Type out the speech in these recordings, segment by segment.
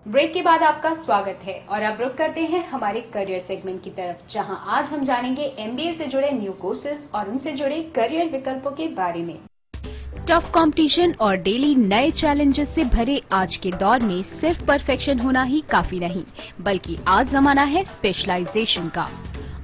Break के बाद आपका स्वागत है और अब रुक करते हैं हमारे करियर सेगमेंट की तरफ, जहां आज हम जानेंगे एमबीए से जुड़े न्यू कोर्सेज और उनसे जुड़े करियर विकल्पों के बारे में। टफ कंपटीशन और डेली नए चैलेंजेस से भरे आज के दौर में सिर्फ परफेक्शन होना ही काफी नहीं, बल्कि आज जमाना है स्पेशलाइजेशन का।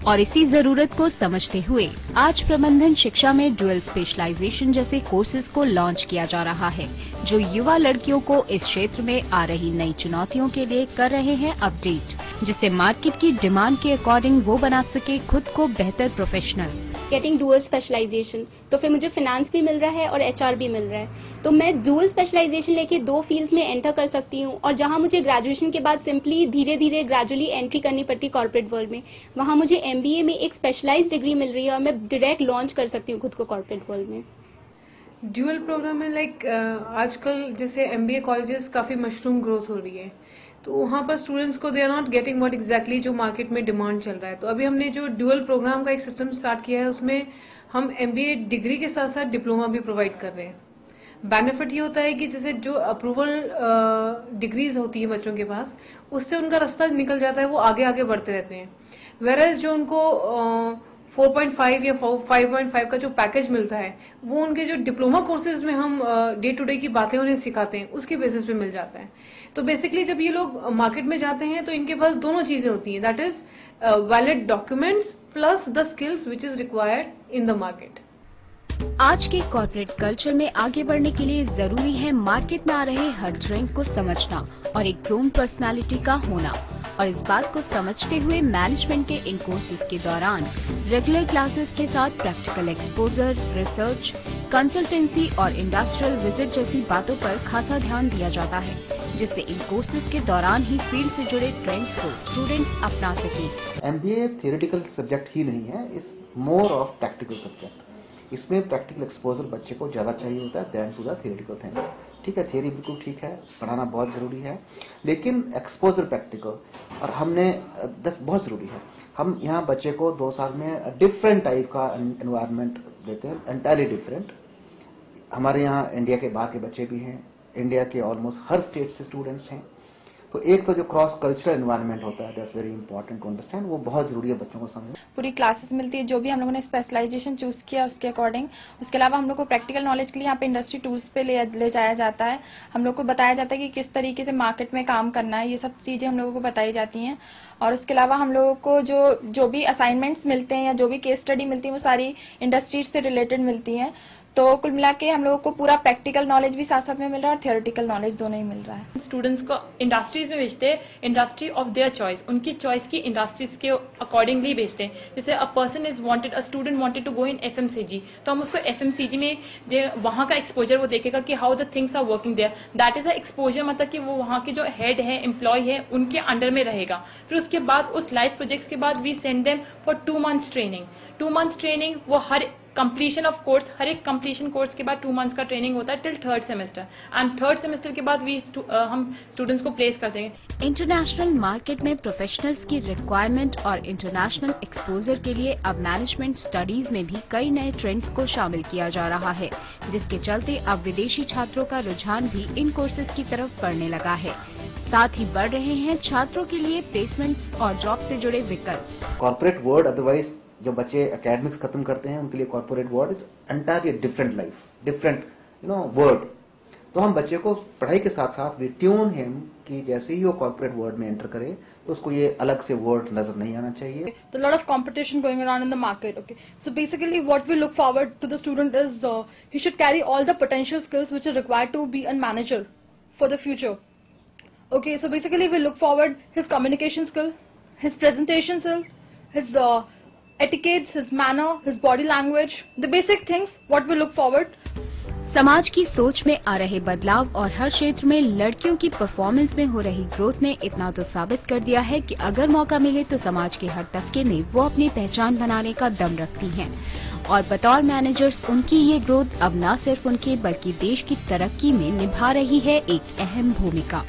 और इसी जरूरत को समझते हुए आज प्रबंधन शिक्षा में ड्यूअल स्पेशलाइजेशन जैसे कोर्सेज को लॉन्च किया जा रहा है, जो युवा लड़कियों को इस क्षेत्र में आ रही नई चुनौतियों के लिए कर रहे हैं अपडेट, जिससे मार्केट की डिमांड के अकॉर्डिंग वो बना सके खुद को बेहतर प्रोफेशनल। गेटिंग डुअल स्पेशलाइजेशन, तो फिर मुझे फाइनेंस भी मिल रहा है और एचआर भी मिल रहा है, तो मैं डुअल स्पेशलाइजेशन लेके दो फील्ड्स में एंटर कर सकती हूँ। और जहाँ मुझे ग्रेजुएशन के बाद सिंपली धीरे धीरे ग्रेजुअली एंट्री करनी पड़ती कॉर्पोरेट वर्ल्ड में, वहाँ मुझे एमबीए में एक स्पेशलाइज्ड डिग्री मिल रही है और मैं डायरेक्ट लॉन्च कर सकती हूँ खुद को कॉर्पोरेट वर्ल्ड में। ड्यूअल प्रोग्राम में आजकल जैसे एमबीए कॉलेजेस काफ़ी मशरूम ग्रोथ हो रही है, तो वहाँ पर स्टूडेंट्स को they are not getting what exactly जो मार्केट में डिमांड चल रहा है। तो अभी हमने जो ड्यूअल प्रोग्राम का एक सिस्टम स्टार्ट किया है, उसमें हम एमबीए डिग्री के साथ साथ डिप्लोमा भी प्रोवाइड कर रहे हैं। बेनिफिट ये होता है कि जैसे जो अप्रूवल डिग्रीज होती है बच्चों के पास, उससे उनका रास्ता निकल जाता है, वो आगे आगे बढ़ते रहते हैं। वेरएज जो उनको 4.5 या 5.5 का जो पैकेज मिलता है, वो उनके जो डिप्लोमा कोर्सेज में हम डे टू डे की बातें उन्हें सिखाते हैं, उसके बेसिस पे मिल जाता है। तो बेसिकली जब ये लोग मार्केट में जाते हैं तो इनके पास दोनों चीजें होती हैं, that is valid documents plus the skills which is required in the market. आज के कॉर्पोरेट कल्चर में आगे बढ़ने के लिए जरूरी है मार्केट में आ रहे हर ट्रेंड को समझना और एक ग्रूम पर्सनालिटी का होना। और इस बात को समझते हुए मैनेजमेंट के इन कोर्सेज के दौरान रेगुलर क्लासेस के साथ प्रैक्टिकल एक्सपोजर, रिसर्च, कंसल्टेंसी और इंडस्ट्रियल विजिट जैसी बातों पर खासा ध्यान दिया जाता है, जिससे इन कोर्सेज के दौरान ही फील्ड से जुड़े ट्रेंड्स को स्टूडेंट्स अपना सकें। एमबीए थियोरेटिकल सब्जेक्ट ही नहीं है, is more of practical subject. इसमें प्रैक्टिकल एक्सपोजर बच्चे को ज्यादा चाहिए होता है than to the theoretical things. ठीक है, थियोरी बिल्कुल ठीक है, पढ़ाना बहुत जरूरी है, लेकिन एक्सपोजर प्रैक्टिकल और हमने बहुत जरूरी है। हम यहाँ बच्चे को 2 साल में डिफरेंट टाइप का एनवायरनमेंट देते हैं, एंटायरली डिफरेंट। हमारे यहाँ इंडिया के बाहर के बच्चे भी हैं, इंडिया के ऑलमोस्ट हर स्टेट से स्टूडेंट्स हैं। तो एक तो जो क्रॉस कल्चरल एनवायरनमेंट होता है, that's very important to understand, वो बहुत जरूरी है बच्चों को समझना। पूरी क्लासेस मिलती है, जो भी हम लोगों ने स्पेशलाइजेशन चूज किया उसके अकॉर्डिंग। उसके अलावा हम लोग को प्रैक्टिकल नॉलेज के लिए यहाँ पे इंडस्ट्री टूर्स पे ले जाया जाता है। हम लोग को बताया जाता है कि किस तरीके से मार्केट में काम करना है, ये सब चीजें हम लोगों को बताई जाती हैं। और उसके अलावा हम लोगों को जो भी असाइनमेंट्स मिलते हैं या जो भी केस स्टडी मिलती है, वो सारी इंडस्ट्री से रिलेटेड मिलती है। तो कुल मिला के हम लोगों को पूरा प्रैक्टिकल नॉलेज भी साथ साथ में मिल रहा है और थियोरेटिकल नॉलेज दोनों ही मिल रहा है। स्टूडेंट्स को इंडस्ट्रीज में भेजते हैं, इंडस्ट्री ऑफ देयर चॉइस, उनकी चॉइस की इंडस्ट्रीज के अकॉर्डिंगली भेजते हैं। जैसे a student wanted to go in FMCG, तो हम उसको एफएमसीजी में वहाँ का एक्सपोजर वो देखेगा कि how the things are working there. That is a exposure, मतलब कि वो वहाँ के जो हेड है, एम्प्लॉय है, उनके अंडर में रहेगा। फिर उसके बाद उस लाइव प्रोजेक्ट्स के बाद we send them for 2 months training. 2 months training, वो हर कंप्लीशन ऑफ कोर्स, हर एक कंप्लीशन कोर्स के बाद 2 months का ट्रेनिंग होता है till 3rd semester. And 3rd semester के बाद हम स्टूडेंट्स को प्लेस कर देंगे। इंटरनेशनल मार्केट में प्रोफेशनल्स की रिक्वायरमेंट और इंटरनेशनल एक्सपोजर के लिए अब मैनेजमेंट स्टडीज में भी कई नए ट्रेंड्स को शामिल किया जा रहा है, जिसके चलते अब विदेशी छात्रों का रुझान भी इन कोर्सेज की तरफ बढ़ने लगा है। साथ ही बढ़ रहे हैं छात्रों के लिए प्लेसमेंट्स और जॉब से जुड़े विकल्प। कॉर्पोरेट वर्ल्ड, अदरवाइज जो बच्चे एकेडमिक्स खत्म करते हैं उनके लिए corporate world is entirely different life, different world. तो हम बच्चे को पढ़ाई के साथ साथ वी ट्यून हिम कि जैसे ही वो कॉर्पोरेट वर्ल्ड में एंटर करे तो उसको ये अलग से वर्ड नजर नहीं आना चाहिए। The lot of competition going around in the market. Okay, so basically what we look forward to the student is he should carry all the potential skills which are required to be a manager for the future. Okay, so basically we look forward his communication skill, his presentation skill, his etiquettes, his manner, his body language, the basic things what we look forward. समाज की सोच में आ रहे बदलाव और हर क्षेत्र में लड़कियों की परफॉर्मेंस में हो रही ग्रोथ ने इतना तो साबित कर दिया है कि अगर मौका मिले तो समाज के हर तबके में वो अपनी पहचान बनाने का दम रखती हैं। और बतौर मैनेजर्स उनकी ये ग्रोथ अब न सिर्फ उनके बल्कि देश की तरक्की में निभा रही है एक अहम भूमिका।